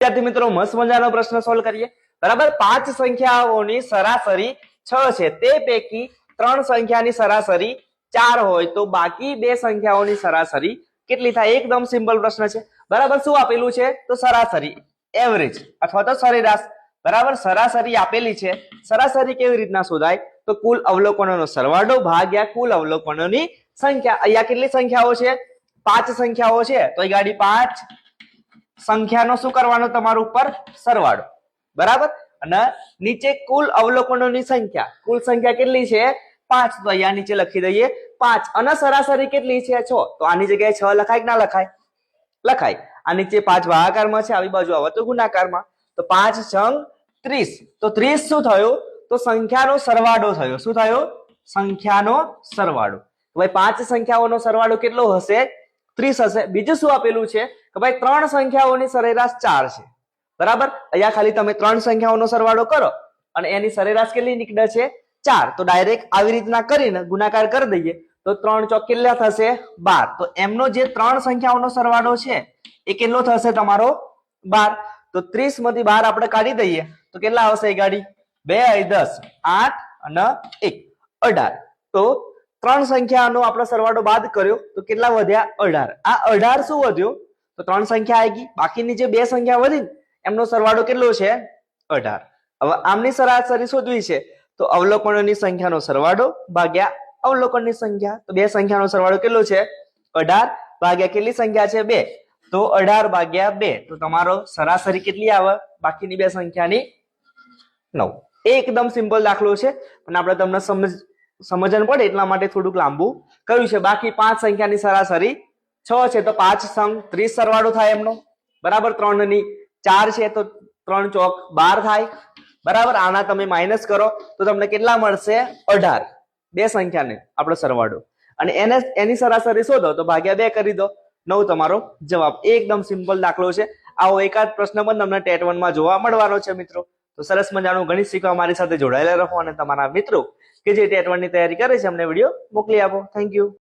વિદ્યાર્થી મિત્રો મસ્ત મજાનો પ્રશ્ન સોલ્વ કરીએ. બરાબર, 5 સંખ્યાઓની સરાસરી 6 છે, તે પૈકી 3 સંખ્યાની સરાસરી 4 હોય તો બાકી 2 સંખ્યાઓની સરાસરી કેટલી થાય? એકદમ સિમ્પલ પ્રશ્ન છે. બરાબર, શું આપેલું છે? તો સરાસરી, એવરેજ અથવા તો સરેરાશ. બરાબર, સરાસરી આપેલી છે. સરાસરી કેવી રીતના શોધાય? તો કુલ અવલોકનોનો સરવાળો ભાગ્યા કુલ અવલોકનોની સંખ્યા. અહીંયા કેટલી સંખ્યાઓ છે? 5 સંખ્યાઓ છે, તો એ ગાડી 5 સંખ્યાનો શું કરવાનો તમારું ઉપર? સરવાળો. બરાબર, અને નીચે કુલ અવલોકનોની સંખ્યા. કુલ સંખ્યા કેટલી છે? 5. તો અહીંયા નીચે લખી દઈએ 5. અને સરાસરી કેટલી છે? 6. તો આની જગ્યાએ 6 લખાય કે ના લખાય? લખાય. આ નીચે 5 ભાગાકારમાં છે, આવી બાજુ આવે તો ગુણાકારમાં. તો 5 છંગ 30. તો 30 શું થયું? તો સંખ્યાનો સરવાળો થયો. શું થયો? સંખ્યાનો સરવાળો. તો ભાઈ 5 સંખ્યાઓનો સરવાળો કેટલો હશે? 30 હશે. બીજું શું આપેલું છે કે ભાઈ 3 સંખ્યાઓની સરેરાશ 4 છે. બરાબર, અહીંયા ખાલી તમે 3 સંખ્યાઓનો સરવાળો કરો અને એની સરેરાશ કેટલી નીકળે છે? 4. તો ડાયરેક્ટ આવી રીતના કરીને ગુણાકાર કરી દઈએ તો 3 ચોક કેટલા થશે? 12. તો એમનો જે 3 સંખ્યાઓનો સરવાળો છે એ કેટલો થશે તમારો? 12. તો 30 માંથી 12 આપણે કાઢી દઈએ તો કેટલા આવશે? એ ગાડી 2 10 8 અને 1 18. તો 3 સંખ્યાનો આપણે સરવાળો બાદ કર્યો તો કેટલા વધ્યા? 18. આ 18 શું વધ્યો? તો 3 સંખ્યા આવી ગઈ, બાકીની જે 2 સંખ્યા વધી એમનો સરવાળો કેટલો છે? 18. હવે આમની સરાસરી શોધવી છે તો અવલોકનોની સંખ્યાનો સરવાળો ભાગ્યા અવલોકનની સંખ્યા. તો 2 સંખ્યાનો સરવાળો કેટલો છે? 18 ભાગ્યા કેટલી સંખ્યા છે? 2. તો 18 ભાગ્યા 2. તો તમારો સરાસરી કેટલી આવે? બાકીની 2 સંખ્યાની 9. એકદમ સિમ્પલ દાખલો છે, પણ આપણે તમને સમજણ પડે એટલા માટે થોડુંક લાંબુ કર્યું છે. બાકી 5 સંખ્યાની સરાસરી 6 છે, તો 5 સંગ 30 સરવાળો થાય એમનો. બરાબર, 3 ની 4 છે તો 3 ચોક 12 થાય. બરાબર, આના તમે માઇનસ કરો તો તમને કેટલા મળશે? 18. 2 સંખ્યાને આપણો સરવાળો, અને એની સરાસરી શોધો તો ભાગ્યા 2 કરી દો. 9 તમારો જવાબ. એકદમ સિમ્પલ દાખલો છે. આવો એકાદ પ્રશ્ન પણ તમને ટેટ 1 માં જોવા મળવાનો છે મિત્રો. તો સરસ મજાનું ગણિત શીખવા મારી સાથે જોડાયેલા રહો અને તમારા મિત્રો કે જે ટેટ 1 ની તૈયારી કરે છે અમને વિડીયો મોકલી આપો. Thank you.